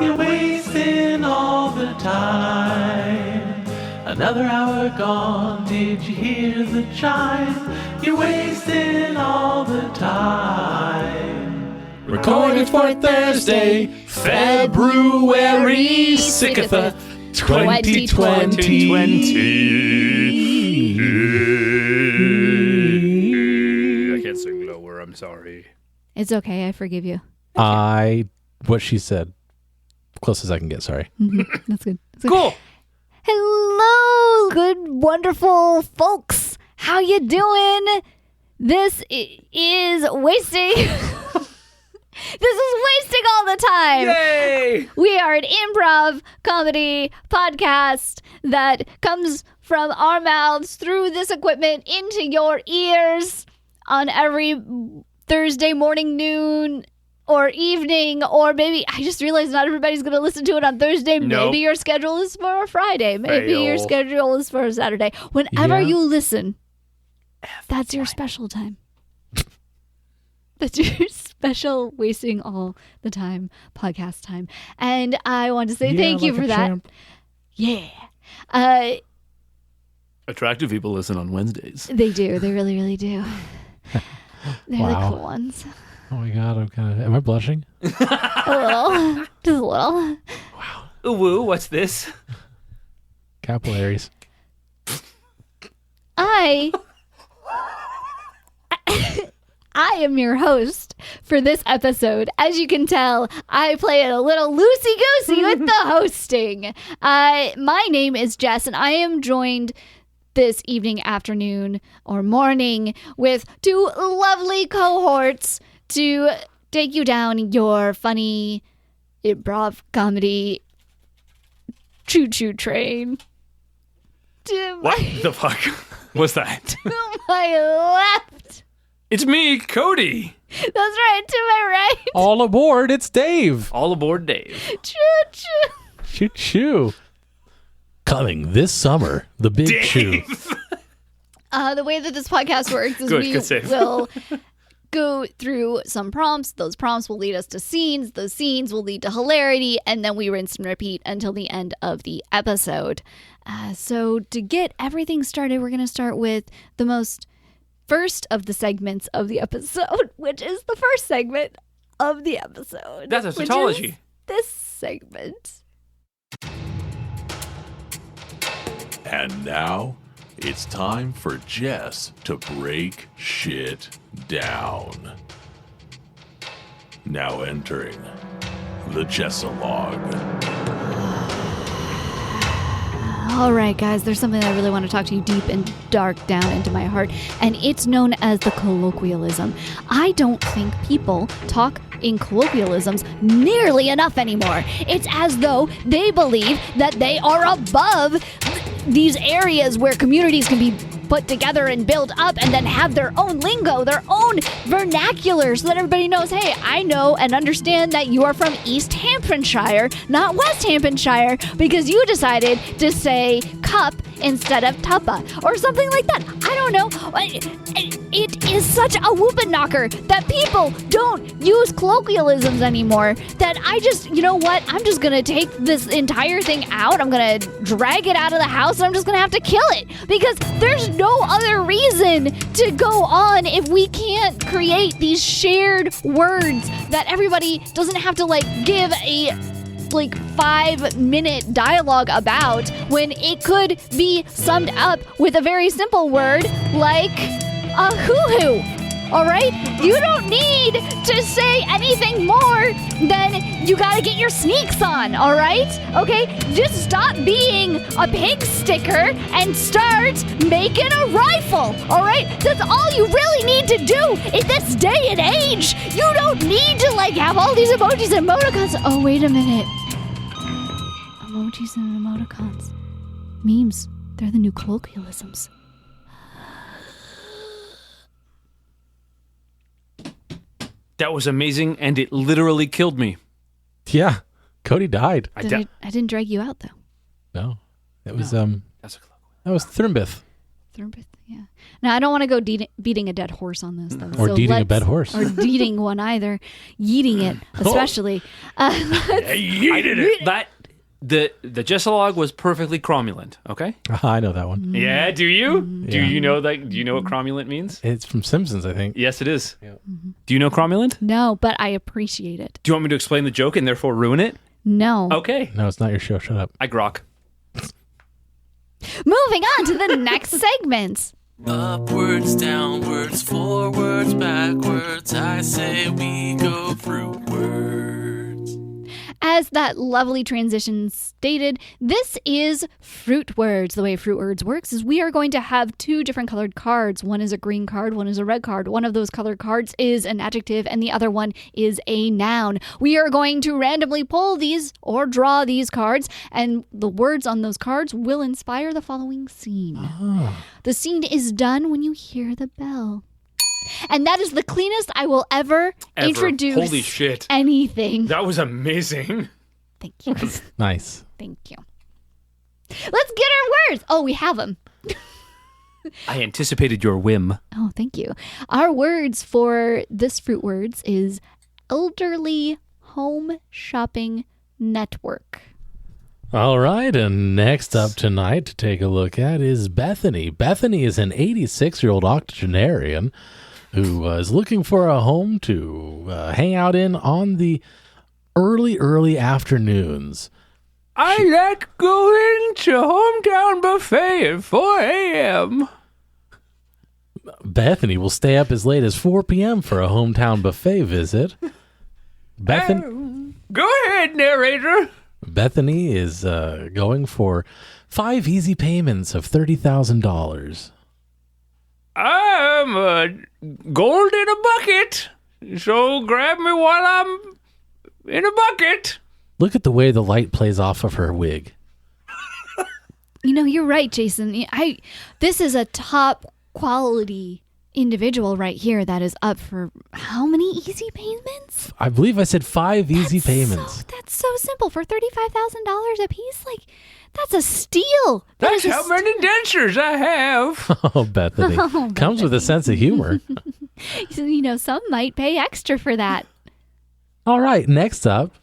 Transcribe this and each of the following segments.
You're wasting all the time. Another hour gone, did you hear the chime? You're wasting all the time. Recorded for Thursday, February 6th, 2020. I can't sing lower, I'm sorry. It's okay, I forgive you. What she said. Close as I can get, sorry. That's good. Cool. Hello, good, wonderful folks. How you doing? This is wasting. This is wasting all the time. Yay! We are an improv comedy podcast that comes from our mouths through this equipment into your ears on every Thursday morning, noon, or evening, or maybe, I just realized not everybody's going to listen to it on Thursday. Nope. Maybe your schedule is for a Friday. Maybe your schedule is for a Saturday. Whenever you listen, that's your special time. That's your special wasting all the time podcast time. And I want to say thank you for that. Champ. Yeah. Attractive people listen on Wednesdays. They do. They really, really do. They're the Wow. cool ones. Oh my God, am I blushing? A little. Just a little. Ooh, woo, what's this? Capillaries. I am your host for this episode. As you can tell, I play it a little loosey-goosey with the hosting. My name is Jess, and I am joined this evening, afternoon, or morning with two lovely cohorts to take you down your funny improv comedy choo-choo train. What the fuck was that? To my left. It's me, Cody. That's right, to my right. All aboard, it's Dave. All aboard Dave. Choo-choo. Choo choo. Coming this summer, the big chew. The way that this podcast works is Good save. will go through some prompts. Those prompts will lead us to scenes. Those scenes will lead to hilarity, and then we rinse and repeat until the end of the episode. So to get everything started, we're going to start with the first of the segments of the episode, which is the first segment of the episode. That's a which tautology. is this segment. And now, it's time for Jess to break shit down. Now entering the Jesalogue. All right, guys, there's something I really want to talk to you deep and dark down into my heart, and it's known as the colloquialism. I don't think people talk in colloquialisms nearly enough anymore. It's as though they believe that they are above these areas where communities can be put together and build up and then have their own lingo, their own vernacular, so that everybody knows, hey, I know and understand that you are from East Hamptonshire, not West Hamptonshire, because you decided to say cup instead of tuppa, or something like that. I don't know. It is such a whoopin' knocker that people don't use colloquialisms anymore that I just, you know what? I'm just going to take this entire thing out. I'm going to drag it out of the house, and I'm just going to have to kill it, because there's no other reason to go on if we can't create these shared words that everybody doesn't have to give a 5-minute dialogue about, when it could be summed up with a very simple word like a hoo-hoo. All right? You don't need to say anything more than you gotta get your sneaks on, all right? Okay? Just stop being a pig sticker and start making a rifle, all right? That's all you really need to do in this day and age. You don't need to have all these emojis and emoticons. Oh, wait a minute. Emojis and emoticons. Memes. They're the new colloquialisms. That was amazing, and it literally killed me. Yeah, Cody died. I didn't drag you out, though. No, it was That's a that was Thrimbith. philanthropist. Yeah. Now I don't want to go beating a dead horse on this though. Or deeding a dead horse. Or deeding one either. Yeeting it, especially. Yeeted it. The Jesalogue was perfectly cromulent. Okay. I know that one. Yeah. Do you? Mm-hmm. Do you know that? Do you know what cromulent means? It's from Simpsons, I think. Yes, it is. Yeah. Mm-hmm. Do you know cromulent? No, but I appreciate it. Do you want me to explain the joke and therefore ruin it? No. Okay. No, it's not your show. Shut up. I grok. Moving on to the next segment. Upwards, downwards, forwards, backwards, I say we go fruitwards. As that lovely transition stated, this is Fruitwards. The way Fruitwards works is we are going to have two different colored cards. One is a green card, one is a red card. One of those colored cards is an adjective, and the other one is a noun. We are going to randomly pull these or draw these cards, and the words on those cards will inspire the following scene. Oh. The scene is done when you hear the bell. And that is the cleanest I will ever introduce Holy shit. anything. That was amazing. Thank you. Nice. Thank you. Let's get our words. Oh, we have them. I anticipated your whim. Oh, thank you. Our words for this Fruitwards is elderly home shopping network. All right, and next up tonight to take a look at is Bethany. Bethany is an 86-year-old octogenarian who is looking for a home to hang out in on the early afternoons. I like going to Hometown Buffet at 4 a.m. Bethany will stay up as late as 4 p.m. for a hometown buffet visit. Go ahead, narrator. Bethany is going for 5 easy payments of $30,000. I'm gold in a bucket, so grab me while I'm in a bucket. Look at the way the light plays off of her wig. You know, you're right, Jason. This is a top quality individual right here that is up for how many easy payments? I believe I said 5 easy payments. That's so simple. For $35,000 a piece, that's a steal. That's how many dentures I have. Oh, Bethany. Comes with a sense of humor. You know, some might pay extra for that. All right, next up,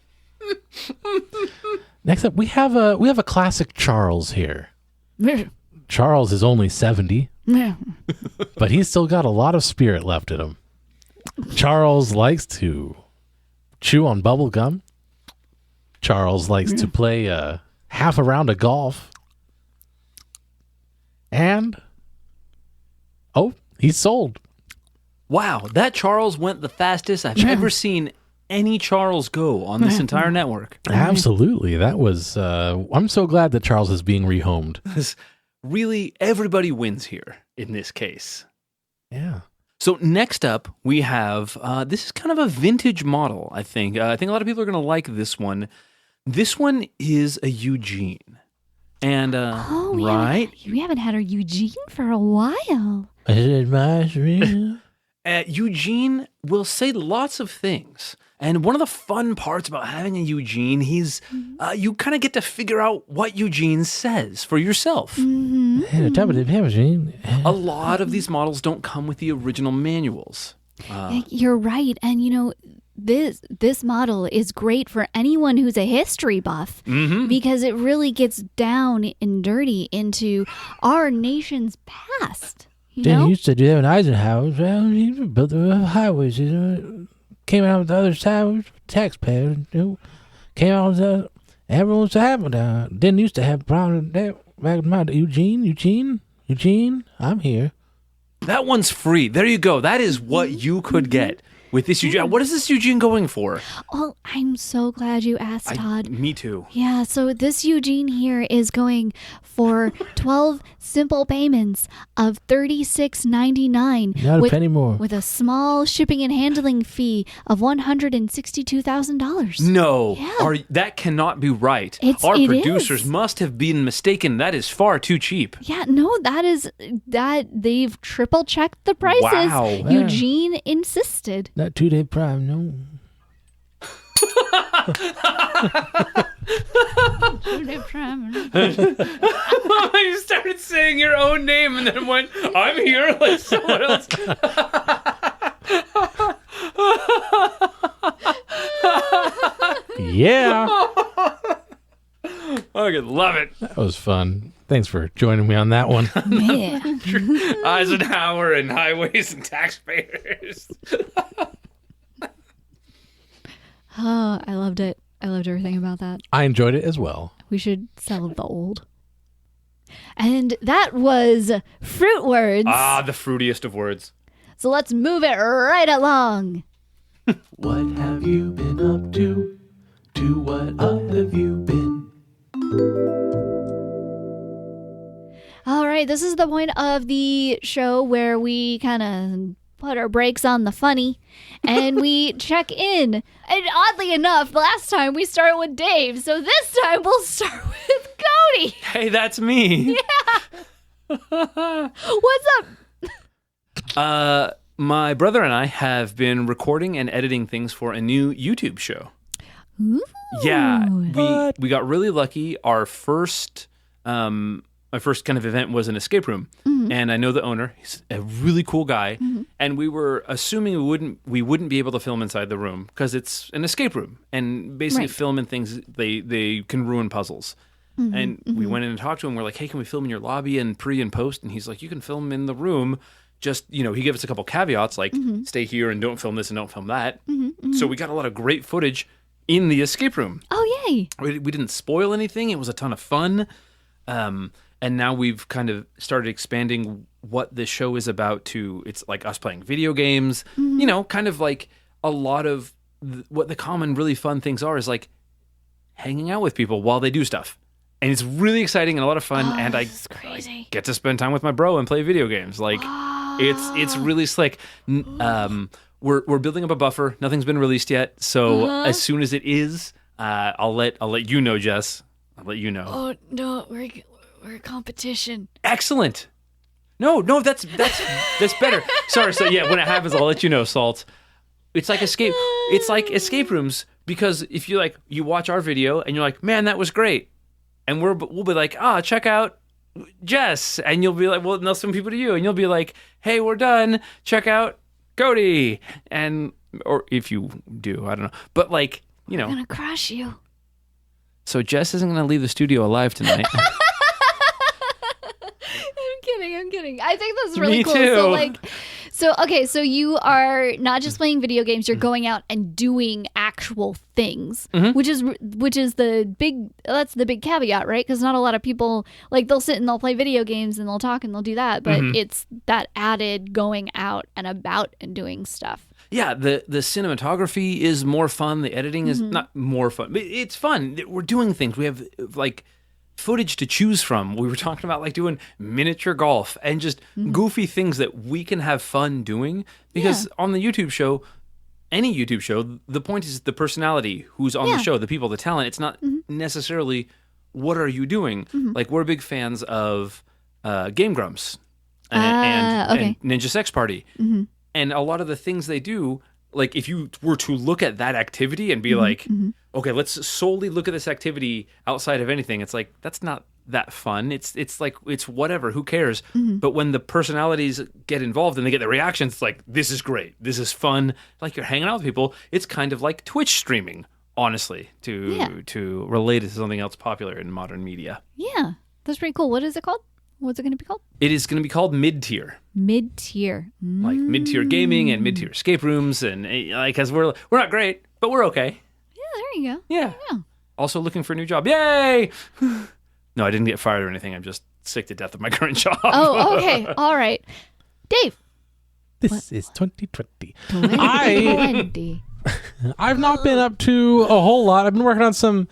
we have a classic Charles here. Charles is only 70, but he's still got a lot of spirit left in him. Charles likes to chew on bubble gum. Charles likes to play half a round of golf. And, he's sold. Wow, that Charles went the fastest I've ever seen any Charles go on this entire network. Absolutely. That was, I'm so glad that Charles is being rehomed. Really, everybody wins here in this case. Yeah. So next up, we have, this is kind of a vintage model, I think. I think a lot of people are going to like this one. This one is a Eugene. And, right? We haven't had our Eugene for a while. Eugene will say lots of things. And one of the fun parts about having a Eugene, you kind of get to figure out what Eugene says for yourself. Mm-hmm. A lot of these models don't come with the original manuals. You're right. And, you know, this model is great for anyone who's a history buff because it really gets down and dirty into our nation's past. Didn't used to do that in Eisenhower. Well, he built the highways. Came out with the other side, taxpayers. Came out with the everyone's happy. Didn't used to have problems there back in my Eugene, I'm here. That one's free. There you go. That is what you could get with this Eugene. What is this Eugene going for? Well, I'm so glad you asked, Todd. Me too. Yeah, so this Eugene here is going for 12 simple payments of $36.99. Not a penny more. With a small shipping and handling fee of $162,000. No, Yeah. that cannot be right. Our It producers is. must have been mistaken. That is far too cheap. Yeah, no, they've triple checked the prices. Wow. Eugene insisted. Not 2-day prime, no. You started saying your own name and then went, I'm here like someone else. Yeah. I could love it. That was fun. Thanks for joining me on that one. Yeah. Eisenhower and highways and taxpayers. Oh, I loved it. I loved everything about that. I enjoyed it as well. We should sell the old. And that was Fruitwards. Ah, the fruitiest of words. So let's move it right along. What have you been up to? To what up have you been? All right, this is the point of the show where we kind of put our brakes on the funny and we check in. And oddly enough, last time we started with Dave, so this time we'll start with Cody. Hey, that's me. What's up? My brother and I have been recording and editing things for a new YouTube show. Ooh. Yeah, we got really lucky. Our first my first kind of event was an escape room, and I know the owner. He's a really cool guy, and we were assuming we wouldn't be able to film inside the room because it's an escape room, and basically filming things they can ruin puzzles. And we went in and talked to him. We're like, hey, can we film in your lobby and pre and post? And he's like, you can film in the room. Just, he gave us a couple caveats like stay here and don't film this and don't film that. So we got a lot of great footage in the escape room. Oh, yay. We didn't spoil anything. It was a ton of fun. And now we've kind of started expanding what this show is about to, it's like us playing video games, kind of like a lot of what the common really fun things are is like hanging out with people while they do stuff. And it's really exciting and a lot of fun. And I get to spend time with my bro and play video games. Like it's really slick. We're building up a buffer. Nothing's been released yet. So as soon as it is, I'll let you know, Jess. I'll let you know. Oh, no, we're a competition. Excellent. No, that's better. Sorry. So yeah, when it happens, I'll let you know, Salt. It's like escape rooms because if you watch our video and you're like, man, that was great. And we'll be like, check out Jess. And you'll be like, well, they'll send people to you. And you'll be like, hey, we're done. Check out Cody. Or if you do, I don't know. But I'm going to crush you. So Jess isn't going to leave the studio alive tonight. I'm kidding. I think that's really Me cool. too. So you are not just playing video games, you're going out and doing actual things, which is the big caveat, right? Because not a lot of people, they'll sit and they'll play video games and they'll talk and they'll do that, but it's that added going out and about and doing stuff. Yeah, the cinematography is more fun. The editing is not more fun, but it's fun. We're doing things. We have footage to choose from. We were talking about doing miniature golf and just goofy things that we can have fun doing because on the YouTube show, any YouTube show, the point is the personality who's on the show, the people, the talent. It's not necessarily what are you doing. We're big fans of Game Grumps and Ninja Sex Party. And a lot of the things they do, if you were to look at that activity and be okay, let's solely look at this activity outside of anything. It's that's not that fun. It's whatever. Who cares? But when the personalities get involved and they get the reactions, it's this is great. This is fun. You're hanging out with people. It's kind of like Twitch streaming, honestly, to relate it to something else popular in modern media. Yeah, that's pretty cool. What is it called? What's it going to be called? It is going to be called Mid-Tier. Mid-Tier. Mid-tier gaming and mid-tier escape rooms. And because we're not great, but we're okay. Yeah, there you go. Yeah. Also looking for a new job. Yay! No, I didn't get fired or anything. I'm just sick to death of my current job. Oh, okay. All right. Dave. This is 2020. 2020. I've not been up to a whole lot. I've been working on some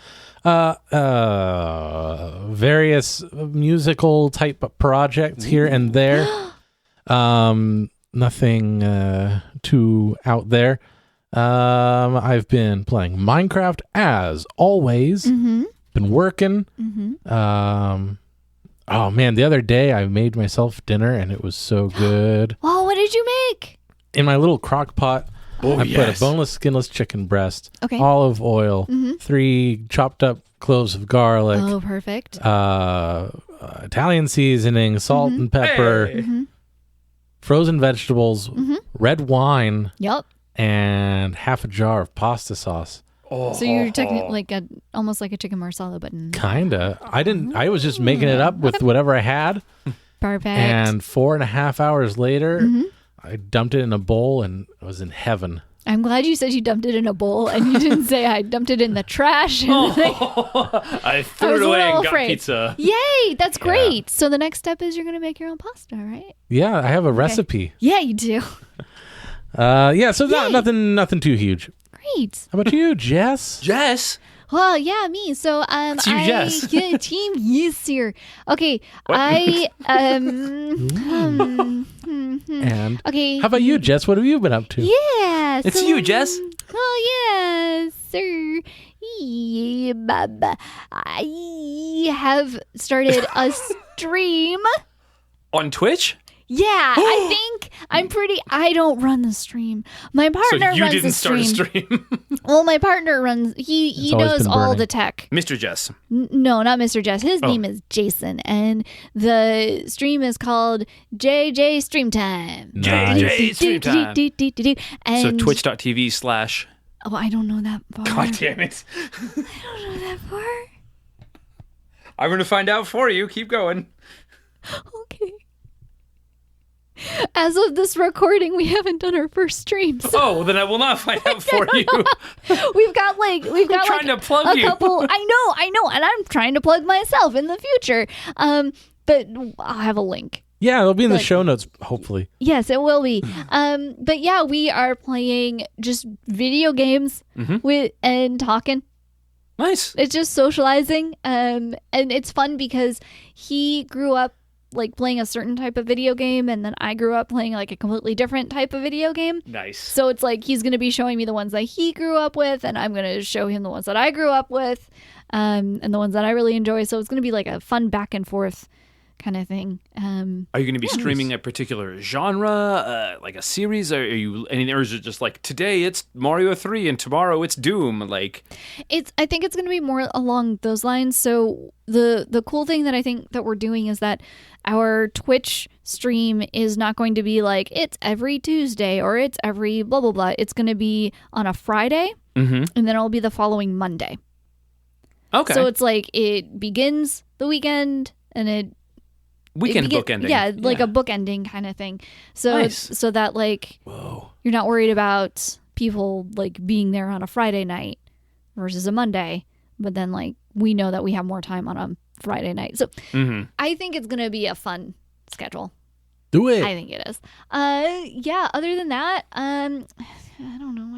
various musical type of projects here and there. Nothing too out there. I've been playing Minecraft as always. Been working. Oh man, the other day I made myself dinner and it was so good. Oh, what did you make? In my little crock pot, Oh, I put a boneless, skinless chicken breast, Okay. olive oil, 3 chopped up cloves of garlic, Oh, perfect. Italian seasoning, salt and pepper, frozen vegetables, red wine, Yep. and half a jar of pasta sauce. So you're taking like almost like a chicken marsala, but Kinda. I was just making it up with whatever I had. perfect. And 4.5 hours later, I dumped it in a bowl and I was in heaven. I'm glad you said you dumped it in a bowl and you didn't say I dumped it in the trash. And I threw was it a away little and got afraid. pizza. Yay, that's great. So the next step is you're going to make your own pasta, right? Yeah, I have a recipe. Yeah, you do. So nothing too huge. Great. How about you, Jess? Jess? Well, yeah, me. So It's you, Jess. yeah, team yes here. Okay, I And okay. how about you, Jess? What have you been up to? Yeah. It's so, you, Jess. Oh yeah, sir. Yeah, Baba. I have started a stream. On Twitch? Yeah, I don't run the stream. My partner So you runs didn't the start stream. a stream. Well, my partner runs. He always knows been all burning. the tech. Mr. Jess. No, not Mr. Jess. His Oh. name is Jason, and the stream is called JJ Stream Time. Nice. JJ Stream Time. And So twitch.tv/ Oh, I don't know that far. God damn it. I don't know that far. I'm going to find out for you. Keep going. Okay. As of this recording, we haven't done our first stream. So Oh, well, then I will not find out for you. we've got trying to plug a you. couple. I know, and I'm trying to plug myself in the future. But I'll have a link. Yeah, it'll be in the Like- show notes, hopefully. Yes, it will be. But yeah, we are playing just video games with and talking. Nice. It's just socializing. And it's fun because he grew up like playing a certain type of video game, and then I grew up playing like a completely different type of video game. Nice. So it's like he's going to be showing me the ones that he grew up with, and I'm going to show him the ones that I grew up with, and the ones that I really enjoy. So it's going to be like a fun back and forth kind of thing. Are you going to be streaming a particular genre, like a series? Or or is it just like today it's Mario 3 and tomorrow it's Doom? Like, I think it's going to be more along those lines. So the cool thing that I think that we're doing is that our Twitch stream is not going to be like it's every Tuesday or it's every blah blah blah. It's going to be on a Friday, and then it'll be the following Monday. okay, So it's like it begins the weekend and it weekend begin- bookending. Yeah, like a bookending kind of thing. So Nice. so that like you're not worried about people like being there on a Friday night versus a Monday, but then like we know that we have more time on a Friday night. So I think it's gonna be a fun schedule. Do it. I think it is. Yeah. Other than that, I don't know.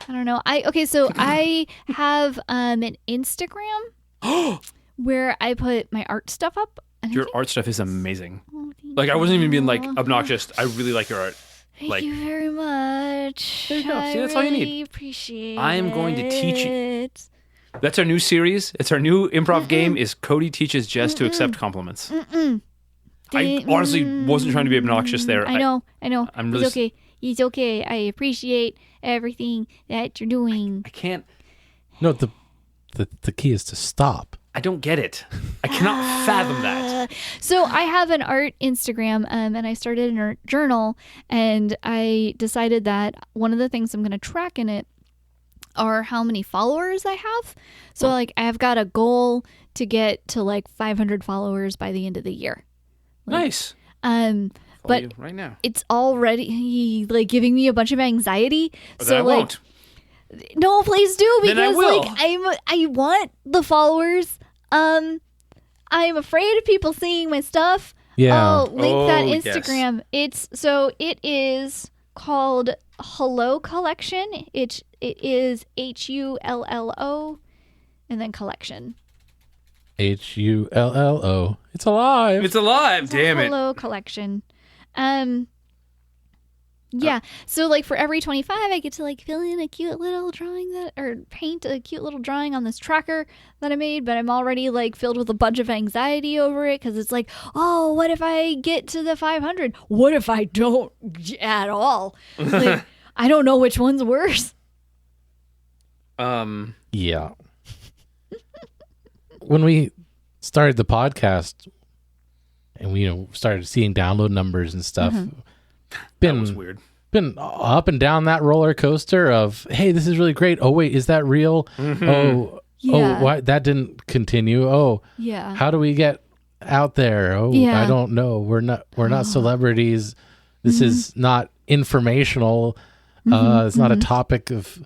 I don't know. So I have an Instagram where I put my art stuff up. And I Your think- art stuff is amazing. Oh, thank Like, I wasn't even being like you. obnoxious. I really like your art. Thank like, you very much. There you go. I See, that's all you need. really appreciate I am going to teach you- it. That's our new series. It's our new improv game. Is Cody teaches Jess to accept compliments. I honestly wasn't trying to be obnoxious there. I know. I'm It's really okay. It's okay. I appreciate everything that you're doing. I can't. No, the key is to stop. I don't get it. I cannot fathom that. So I have an art Instagram, and I started an art journal, and I decided that one of the things I'm going to track in it are how many followers I have. So like I've got a goal to get to like 500 followers by the end of the year. Nice. But Follow you right now. it's already like giving me a bunch of anxiety. But So then I like, won't. no, please do, Then I because will. like I want the followers. I'm afraid of people seeing my stuff. Yeah. I'll link that Oh, yes. Instagram. It is called Hello Collection. It is HULLO and then collection. HULLO. It's alive. It's alive. It's a Damn it. Hello Collection. Yeah. So like for every 25, I get to like fill in a cute little drawing or paint a cute little drawing on this tracker that I made, but I'm already like filled with a bunch of anxiety over it because it's like, oh, what if I get to the 500? What if I don't at all? Like, I don't know which one's worse. Yeah. When we started the podcast and we started seeing download numbers and stuff, That was weird. Been up and down that roller coaster of, hey, this is really great. Oh wait, is that real? Oh, why that didn't continue? Oh, yeah. How do we get out there? Oh, Yeah. I don't know. We're not celebrities. This is not informational. It's not a topic of.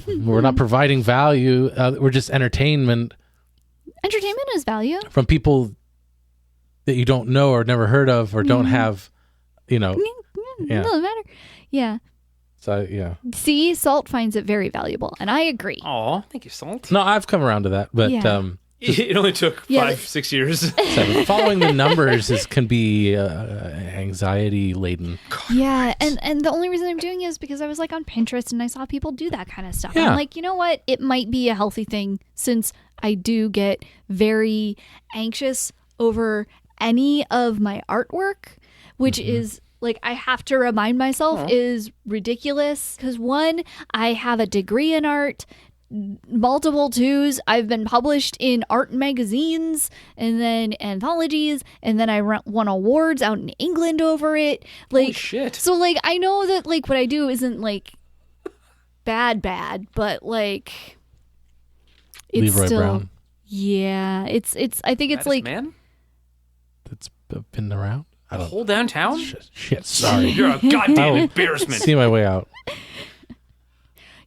We're not providing value. We're just entertainment. Entertainment is value. From people that you don't know or never heard of or don't have, It doesn't matter. Yeah. So, yeah. See, Salt finds it very valuable, and I agree. Aw, thank you, Salt. No, I've come around to that, but Yeah. It only took 5-6 years. following the numbers can be anxiety laden. Yeah, and the only reason I'm doing it is because I was like on Pinterest and I saw people do that kind of stuff. Yeah. I'm like, you know what? It might be a healthy thing since I do get very anxious over any of my artwork, which is like I have to remind myself is ridiculous because one, I have a degree in art. Multiple 2s. I've been published in art magazines and then anthologies, and then I won awards out in England over it. Like, Holy shit. So like I know that like what I do isn't like bad, but like it's Leroy still Brown. Yeah, it's. I think it's Baddest like man? That's been around. I don't. Whole downtown? Shit. Sorry. You're a goddamn embarrassment. See my way out.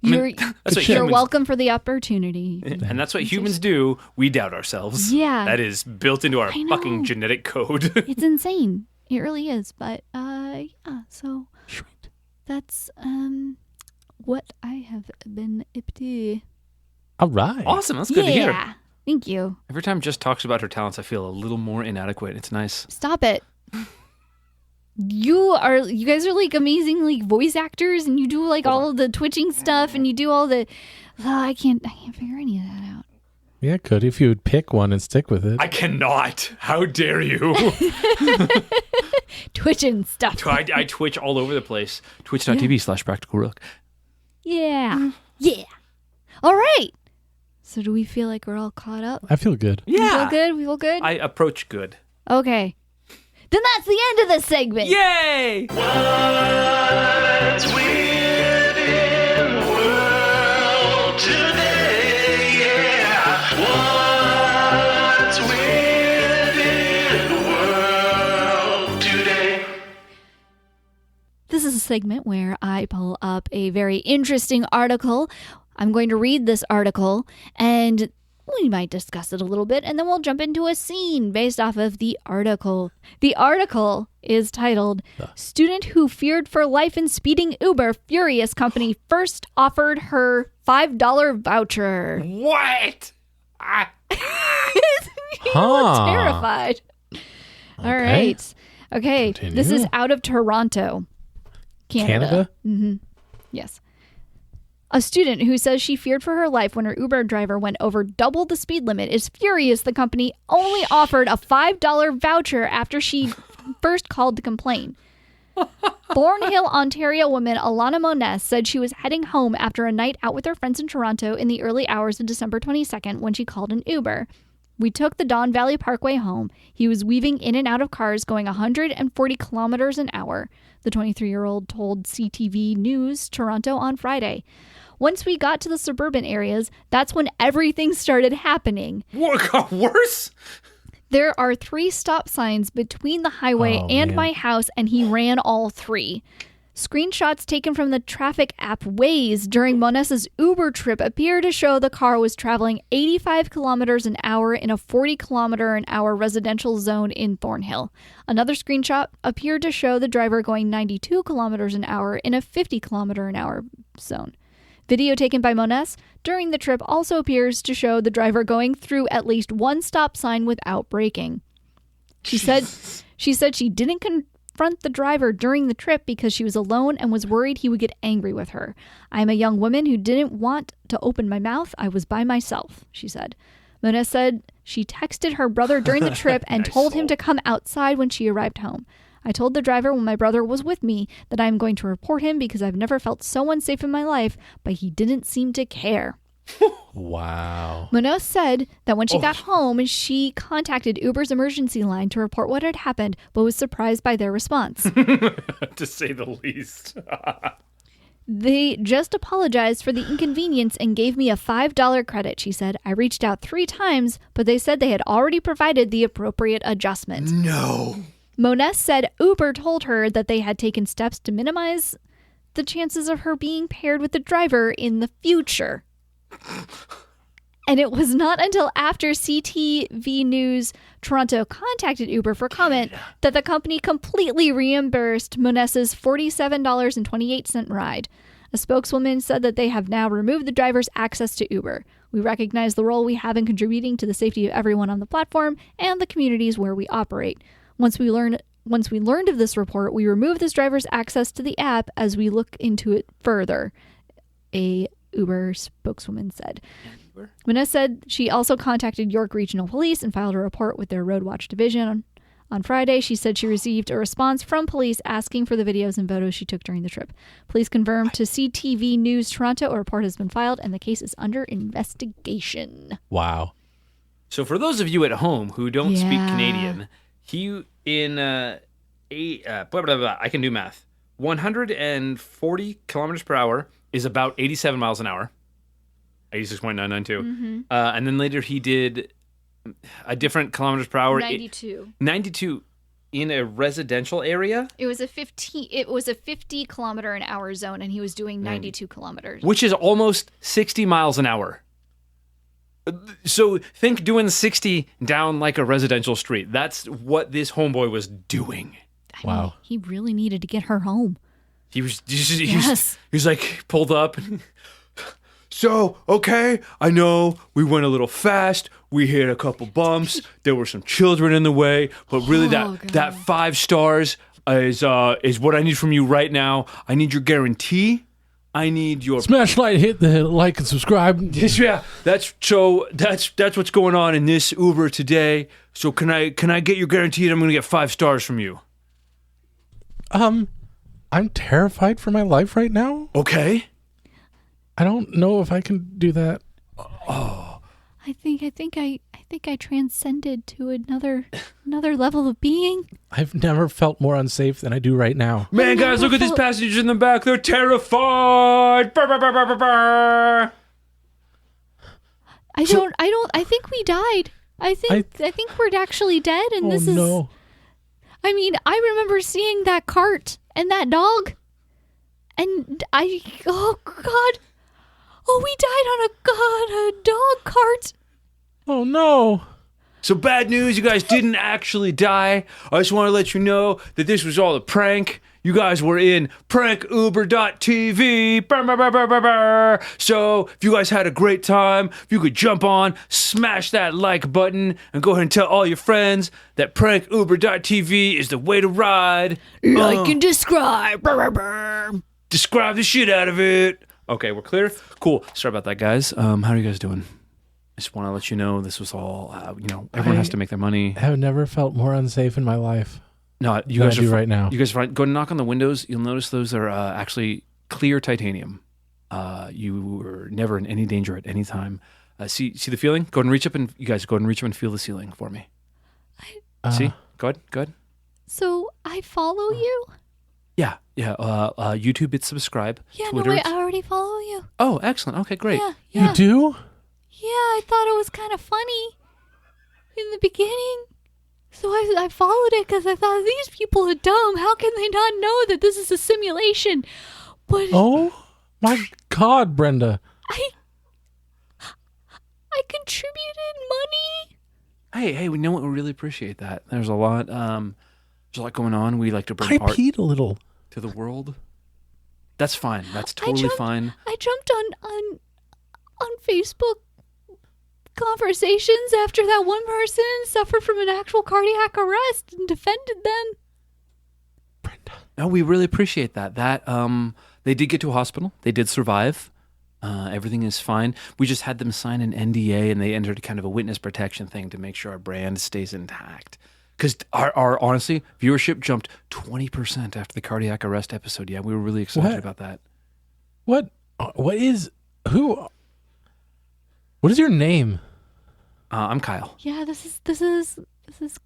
you're That's what you're humans, welcome for the opportunity. and that's what humans do. We doubt ourselves. Yeah. That is built into our I know. fucking genetic code. It's insane. It really is. But yeah. So that's what I have been up to. All right. Awesome. That's good to hear. Yeah. Thank you. Every time Jess talks about her talents, I feel a little more inadequate. It's nice. Stop it. You guys are like amazing like voice actors, and you do like all of the twitching stuff, and you do all the. I can't figure any of that out. Yeah, Cody, if you would pick one and stick with it. I cannot. How dare you? Twitching stuff. I twitch all over the place. Twitch.tv/practicalrook. Yeah. Yeah. All right. So do we feel like we're all caught up? I feel good. We feel good? We feel good? I approach good. Okay. Then that's the end of this segment. Yay! What's weird in the world today? Yeah. What's weird in the world today? This is a segment where I pull up a very interesting article. I'm going to read this article and we might discuss it a little bit, and then we'll jump into a scene based off of the article. The article is titled, Student Who Feared for Life in Speeding Uber, Furious Company First Offered Her $5 Voucher. What? People terrified. All right. Okay, Continue. this is out of Toronto, Canada. Yes. A student who says she feared for her life when her Uber driver went over double the speed limit is furious the company only offered a $5 voucher after she first called to complain. Thornhill, Ontario woman Alana Moness said she was heading home after a night out with her friends in Toronto in the early hours of December 22nd when she called an Uber. We took the Don Valley Parkway home. He was weaving in and out of cars going 140 kilometers an hour, the 23-year-old told CTV News Toronto on Friday. Once we got to the suburban areas, that's when everything started happening. What got worse? There are 3 stop signs between the highway and my house, and he ran all 3. Screenshots taken from the traffic app Waze during Monessa's Uber trip appear to show the car was traveling 85 kilometers an hour in a 40 kilometer an hour residential zone in Thornhill. Another screenshot appeared to show the driver going 92 kilometers an hour in a 50 kilometer an hour zone. Video taken by Moness during the trip also appears to show the driver going through at least one stop sign without braking. She said she didn't confront the driver during the trip because she was alone and was worried he would get angry with her. I'm a young woman who didn't want to open my mouth. I was by myself, she said. Moness said she texted her brother during the trip and told him to come outside when she arrived home. I told the driver when my brother was with me that I am going to report him because I've never felt so unsafe in my life, but he didn't seem to care. Wow. Munoz said that when she got home, she contacted Uber's emergency line to report what had happened, but was surprised by their response. To say the least. They just apologized for the inconvenience and gave me a $5 credit, she said. I reached out 3 times, but they said they had already provided the appropriate adjustment. No. Munoz said Uber told her that they had taken steps to minimize the chances of her being paired with the driver in the future. And it was not until after CTV News Toronto contacted Uber for comment that the company completely reimbursed Monessa's $47.28 ride. A spokeswoman said that they have now removed the driver's access to Uber. We recognize the role we have in contributing to the safety of everyone on the platform and the communities where we operate. Once we learned of this report, we removed this driver's access to the app as we look into it further, a Uber spokeswoman said. Vanessa said she also contacted York Regional Police and filed a report with their Road Watch division. On Friday, she said she received a response from police asking for the videos and photos she took during the trip. Police confirmed to CTV News Toronto a report has been filed and the case is under investigation. Wow. So for those of you at home who don't speak Canadian, he in I can do math. 140 kilometers per hour is about 87 miles an hour. 86.992. Mm-hmm. And then later he did a different kilometers per hour. 92. 92 in a residential area. It was a 50 kilometer an hour zone and he was doing 92 kilometers. Which is almost 60 miles an hour. So think doing 60 down like a residential street. That's what this homeboy was doing. Wow. He really needed to get her home. He was like pulled up. So, okay, I know we went a little fast. We hit a couple bumps. There were some children in the way, but really that 5 stars is what I need from you right now. I need your guarantee. I need your Smash like, hit the like and subscribe. Yeah, that's what's going on in this Uber today. So can I get your guarantee that I'm going to get 5 stars from you? I'm terrified for my life right now. Okay. I don't know if I can do that. Oh. I think I transcended to another level of being. I've never felt more unsafe than I do right now. Man, guys, look at these passengers in the back. They're terrified. Brr, brr, brr, brr, brr, brr. I think we died. I think we're actually dead and this is no. I mean, I remember seeing that cart and that dog. And oh God. Oh, we died on a dog cart. Oh no. So bad news, you guys didn't actually die. I just want to let you know that this was all a prank. You guys were in prankuber.tv. Brr, brr, brr, brr, brr, brr. So if you guys had a great time, if you could jump on, smash that like button, and go ahead and tell all your friends that prankuber.tv is the way to ride. Like and describe. Brr, brr, brr. Describe the shit out of it. Okay, we're clear? Cool. Sorry about that, guys. How are you guys doing? I just want to let you know this was all, everyone has to make their money. I have never felt more unsafe in my life. No, you guys are right now. You guys are fine. Go and knock on the windows. You'll notice those are actually clear titanium. You were never in any danger at any time. See the feeling? Go ahead and reach up and feel the ceiling for me. See? Go ahead. So I follow you? Yeah. YouTube, hit subscribe. Yeah, Twitter, no, wait, I already follow you. Oh, excellent. Okay, great. Yeah. You do? Yeah, I thought it was kind of funny in the beginning. So I followed it because I thought, these people are dumb. How can they not know that this is a simulation? But oh, my God, Brenda. I contributed money. Hey, we know what, we really appreciate that. There's a lot going on. We like to bring I art peed a little to the world. That's fine. That's totally fine. I jumped on Facebook conversations after that one person suffered from an actual cardiac arrest and defended them. Brenda. No, we really appreciate that. They did get to a hospital. They did survive. Everything is fine. We just had them sign an NDA and they entered kind of a witness protection thing to make sure our brand stays intact. Because our honestly, viewership jumped 20% after the cardiac arrest episode. Yeah, we were really excited about that. What is your name? I'm Kyle. Yeah, this is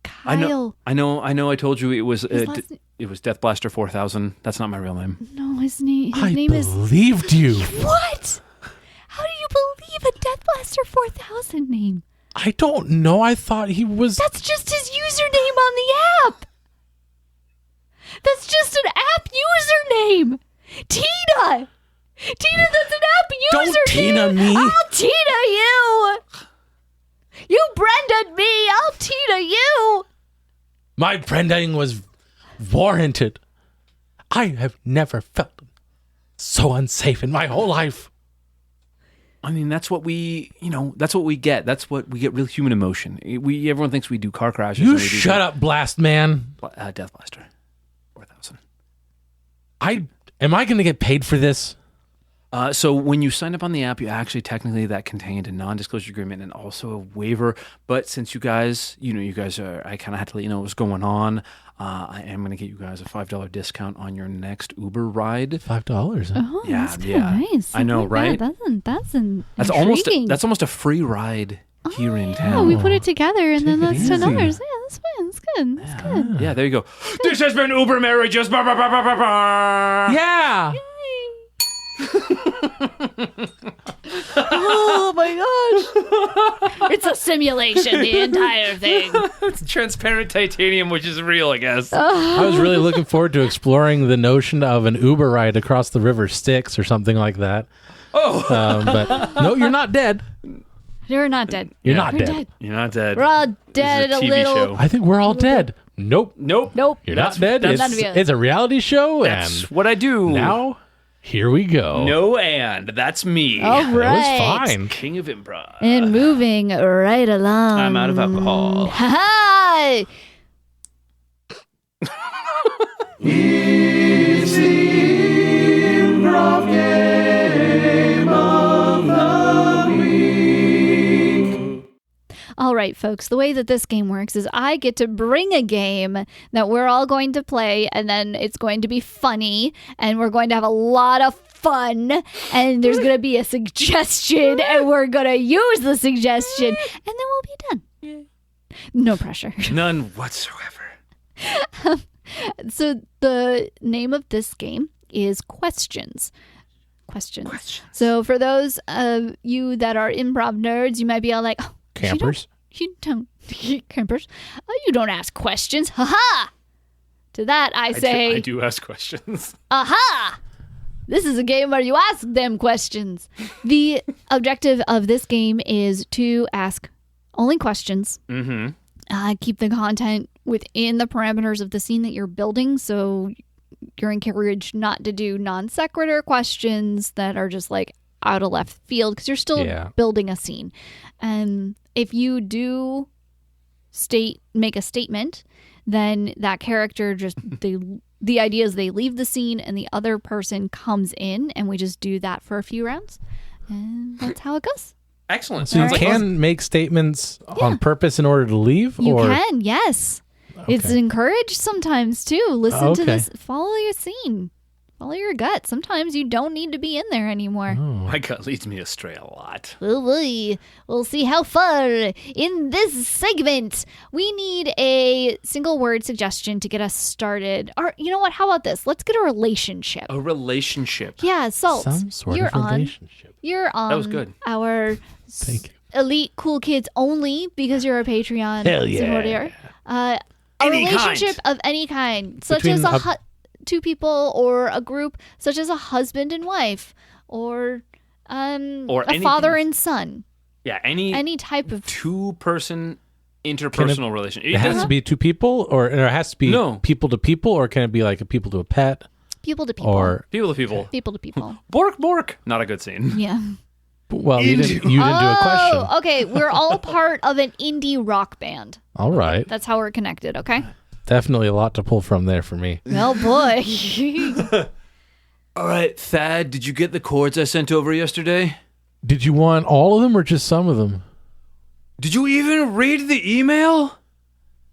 Kyle. I know. I told you it was His last name- it was Death Blaster 4000. That's not my real name. No, his name I is believed you. what? How do you believe a Death Blaster 4000 name? I don't know. I thought he was. That's just his username on the app. That's just an app username. Tina, that's an app username. Don't Tina me. I'll Tina you. You Brendan me. I'll Tina you. My branding was warranted. I have never felt so unsafe in my whole life. I mean, that's what we get. That's what we get. Real human emotion. Everyone thinks we do car crashes. You shut up, Blast Man. Death Blaster 4000. Am I going to get paid for this? So when you signed up on the app, you actually technically that contained a non-disclosure agreement and also a waiver. But since you guys are, I kind of had to let you know what was going on. I am going to get you guys a $5 discount on your next Uber ride. $5. Huh? Oh, Yeah, that's kinda nice. I know, right? That's almost a free ride here in Yeah, town. we put it together and then Take that's it easy. $10. Yeah, that's fine. That's good. That's good. Yeah, there you go. This has been Uber Marriages. Bah, bah, bah, bah, bah, bah. Yeah. Oh my gosh. It's a simulation, the entire thing. It's transparent titanium, which is real, I guess. I was really looking forward to exploring the notion of an Uber ride across the river Styx or something like that. Oh. But no, you're not dead. You're not dead. You're not dead. You're not dead. We're all This dead is a a TV little. show. I think we're all dead. Nope. Nope. You're That's- not dead. that's- None of you. It's a reality show, That's and what I do. now here we go. No, and that's me. All It right. was fine. King of Improv. And moving right along. I'm out of alcohol. Ha It's the Improv Game of the Week. All right, folks, the way that this game works is I get to bring a game that we're all going to play, and then it's going to be funny, and we're going to have a lot of fun, and there's going to be a suggestion, and we're going to use the suggestion, and then we'll be done. No pressure. None whatsoever. So the name of this game is Questions. Questions. So for those of you that are improv nerds, you might be all like, oh, Campers. You don't campers. Oh, you don't ask questions. Ha ha. To that I say, I do ask questions. aha. This is a game where you ask them questions. The objective of this game is to ask only questions. Mm-hmm. Keep the content within the parameters of the scene that you're building. So you're encouraged not to do non sequitur questions that are just like out of left field because you're still building a scene. And if you do make a statement, then that character just the idea is they leave the scene and the other person comes in, and we just do that for a few rounds, and that's how it goes. Excellent. So you Sounds like can make statements on purpose in order to leave? You or can, yes. It's encouraged sometimes too. Listen to this. Follow your scene. Follow your gut. Sometimes you don't need to be in there anymore. my gut leads me astray a lot. Oh boy. We'll see how far. In this segment, we need a single word suggestion to get us started. Or you know what? How about this? Let's get a relationship. A relationship. Yeah, Salt. some sort you're of relationship. You're on That was good. our Thank you. Elite Cool Kids only because you're a Patreon Hell yeah. supporter. A Any relationship kind. of any kind, such Between as two people or a group, such as a husband and wife, or a anything- father and son. Yeah, any type of two-person interpersonal relationship. It has to be two people, or it has to be No. people to people, or can it be like a people to a pet? people to people. Or people to people. people to people. Bork, bork. Not a good scene. Yeah. well, you didn't do a question. Oh, okay. We're all part of an indie rock band. All right, That's how we're connected, okay? definitely a lot to pull from there for me. Oh, boy. All right, Thad, did you get the chords I sent over yesterday? Did you want all of them or just some of them? Did you even read the email?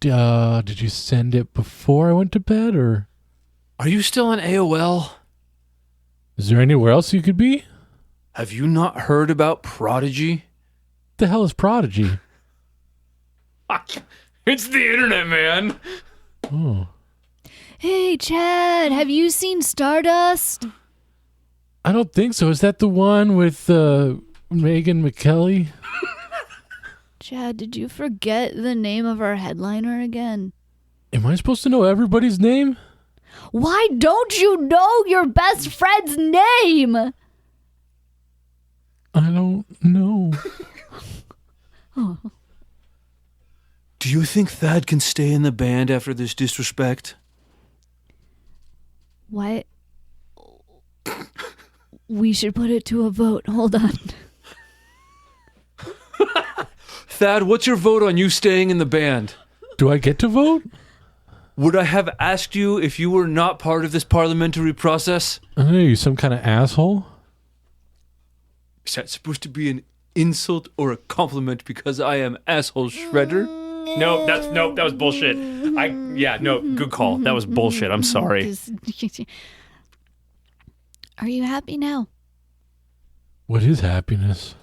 Did you send it before I went to bed, or Are you still on AOL? is there anywhere else you could be? Have you not heard about Prodigy? The hell is Prodigy? It's the internet, man. Oh, Hey, Chad, have you seen Stardust? I don't think so. Is that the one with Megan McKelly? Chad, did you forget the name of our headliner again? Am I supposed to know everybody's name? Why don't you know your best friend's name? I don't know. Do you think Thad can stay in the band after this disrespect? What? We should put it to a vote. Hold on. Thad, what's your vote on you staying in the band? Do I get to vote? Would I have asked you if you were not part of this parliamentary process? I know you some kind of asshole. Is that supposed to be an insult or a compliment because I am asshole shredder? No, that was bullshit. Good call. That was bullshit. I'm sorry. Are you happy now? What is happiness?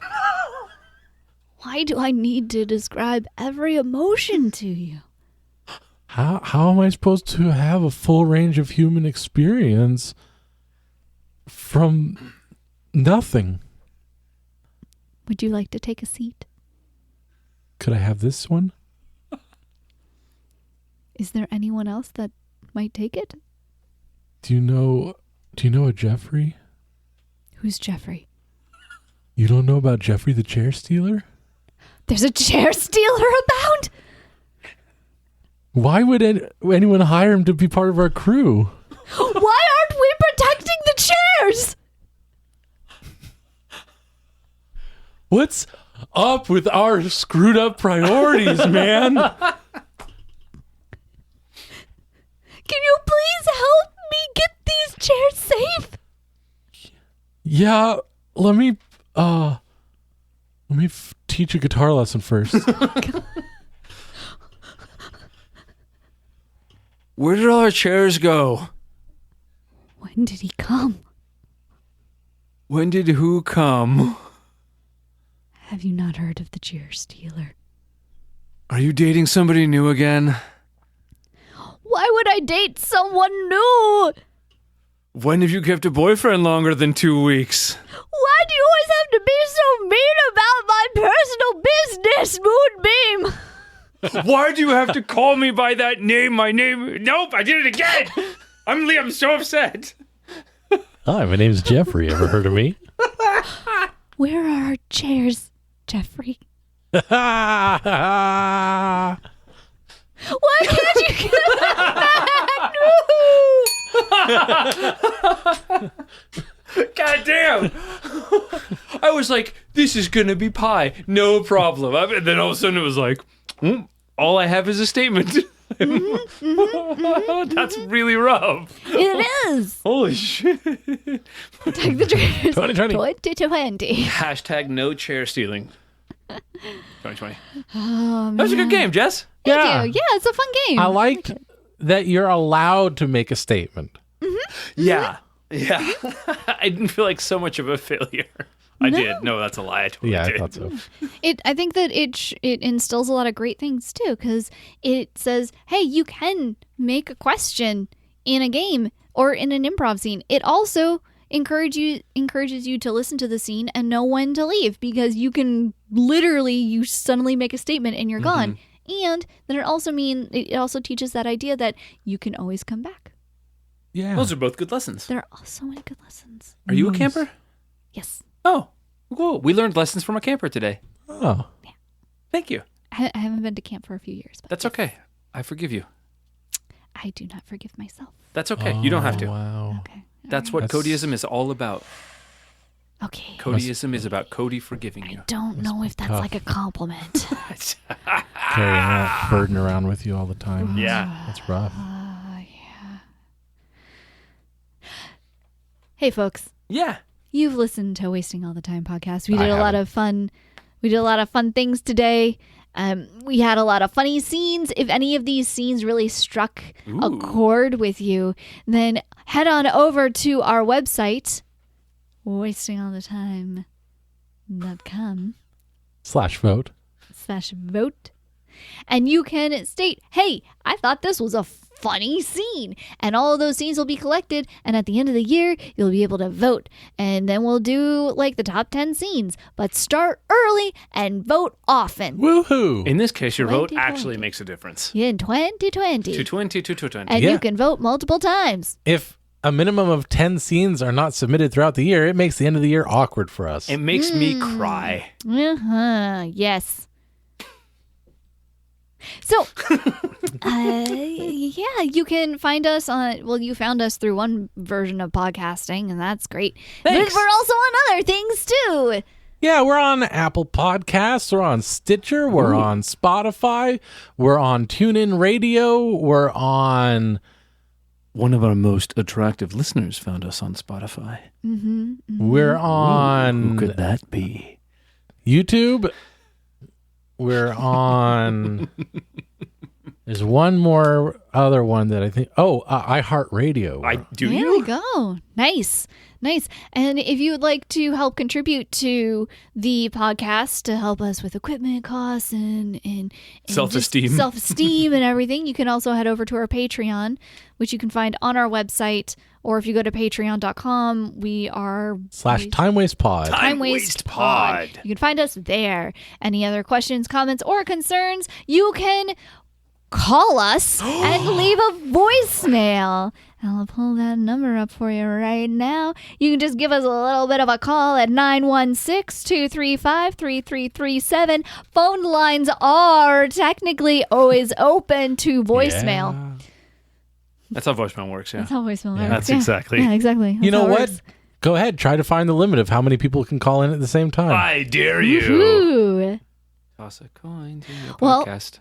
Why do I need to describe every emotion to you? How am I supposed to have a full range of human experience from nothing? Would you like to take a seat? Could I have this one? Is there anyone else that might take it? Do you know a Jeffrey? Who's Jeffrey? You don't know about Jeffrey the chair stealer? There's a chair stealer abound? Why would anyone hire him to be part of our crew? Why aren't we protecting the chairs? What's up with our screwed up priorities, man? Can you please help me get these chairs safe? Yeah, let me teach a guitar lesson first. Where did all our chairs go? When did he come? When did who come? Have you not heard of the chair stealer? Are you dating somebody new again? Why would I date someone new? When have you kept a boyfriend longer than 2 weeks? Why do you always have to be so mean about my personal business, Moonbeam? Why do you have to call me by that name? My name... Nope, I did it again! I'm so upset. Hi, my name's Jeffrey. Ever heard of me? Where are our chairs, Jeffrey? Why can't you get that back? God damn! I was like, this is gonna be pie. No problem. And then all of a sudden it was like, all I have is a statement. That's really rough. It is. Holy shit. Take the chairs. 2020. 2020. Hashtag no chair stealing. 2020. Oh, That was a good game, Jess. Thank you. Yeah, it's a fun game. I liked that you're allowed to make a statement. Yeah. Yeah. I didn't feel like so much of a failure. I did. No, that's a lie. I totally Yeah, did. I thought so. I think that it instills a lot of great things too, because it says, hey, you can make a question in a game or in an improv scene. It also encourages you to listen to the scene and know when to leave, because you can you suddenly make a statement and you're gone. And then it also teaches that idea that you can always come back. Yeah. Those are both good lessons. There are so many good lessons. Are you a camper? Yes. Oh, cool. We learned lessons from a camper today. Oh. Thank you. I haven't been to camp for a few years, but That's okay. I forgive you. I do not forgive myself. That's okay. You don't have to. Wow. Okay. That's what Codyism is all about. Okay. Codyism is about Cody forgiving you. I don't know if that's tough. like a compliment. Carrying that burden around with you all the time. Yeah. That's rough. Yeah. Hey, folks. Yeah. You've listened to Wasting All the Time podcast. We did a lot of fun things today. We had a lot of funny scenes. If any of these scenes really struck a chord with you, then head on over to our website, wastingallthetime.com/vote. And you can state, hey, I thought this was a funny scene. And all of those scenes will be collected. And at the end of the year, you'll be able to vote. And then we'll do like the top 10 scenes. But start early and vote often. Woohoo! In this case, your vote 2020. actually makes a difference. In 2020. 220 to 220. And Yeah. you can vote multiple times. If a minimum of 10 scenes are not submitted throughout the year, it makes the end of the year awkward for us. It makes me cry. Yes. So, yeah, you can find us on, well, you found us through one version of podcasting, and that's great. Thanks. But we're also on other things, too. Yeah, we're on Apple Podcasts, we're on Stitcher, we're on Spotify, we're on TuneIn Radio, we're on... One of our most attractive listeners found us on Spotify. We're on Who could that be? YouTube. We're on... There's one more other one that I think... Oh, iHeartRadio. There we go. Nice. And if you would like to help contribute to the podcast to help us with equipment costs and Self-esteem. Self-esteem and everything, you can also head over to our Patreon, which you can find on our website. Or if you go to patreon.com, we are... /Time Waste Pod. Time Waste Pod. You can find us there. Any other questions, comments, or concerns, you can call us and leave a voicemail. I'll pull that number up for you right now. You can just give us a little bit of a call at 916-235-3337. Phone lines are technically always open to voicemail. Yeah. That's how voicemail works, yeah. That's how voicemail works. That's Yeah. exactly. Yeah, exactly. That's You know how it what? works. Go ahead, try to find the limit of how many people can call in at the same time. I dare you. Woohoo. Toss a coin to your Well- podcast.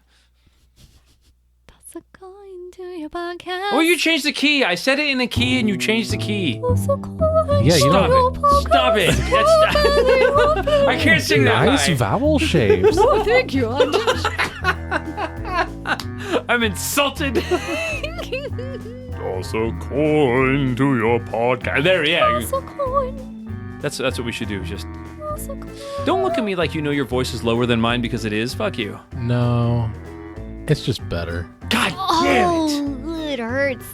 Toss a coin to your podcast. Oh, you changed the key. I said it in a key and you changed the key. Toss a coin Yeah, you to Stop your it. podcast. Stop it. That's I can't sing that Nice high. vowel shapes. Oh, thank you. I'm insulted. Toss a coin to your podcast. There, yeah. Toss a coin. That's what we should do. Just Toss a coin. don't look at me like you know your voice is lower than mine because it is. Fuck you. No, it's just better. God damn it. Oh, it hurts.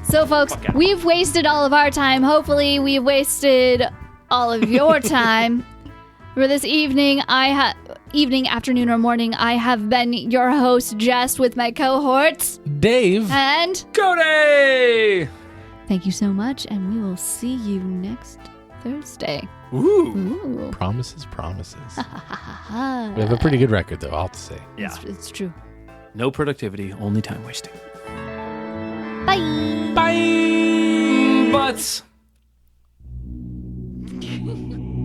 So, folks, Fuck yeah. we've wasted all of our time. Hopefully, we've wasted all of your time. For this evening, afternoon, or morning, I have been your host, Jess, with my cohorts. Dave. And Cody! thank you so much, and we will see you next Thursday. Ooh. Ooh. Promises. We have a pretty good record, though, I'll have to say. Yeah. It's true. No productivity, only time wasting. Bye. Bye! Butts!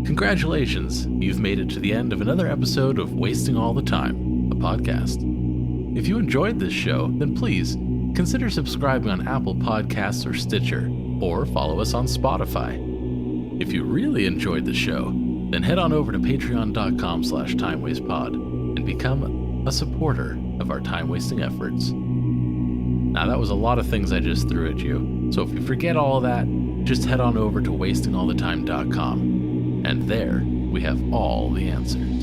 Congratulations, you've made it to the end of another episode of Wasting All the Time, a podcast. If you enjoyed this show, then please consider subscribing on Apple Podcasts or Stitcher, or follow us on Spotify. If you really enjoyed the show, then head on over to patreon.com/timewastepod and become a supporter of our time-wasting efforts. Now, that was a lot of things I just threw at you, so if you forget all of that, just head on over to wastingallthetime.com. And there, we have all the answers.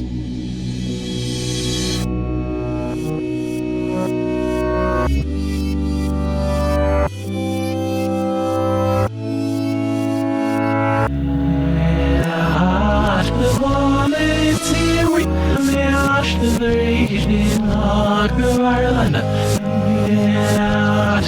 Yeah,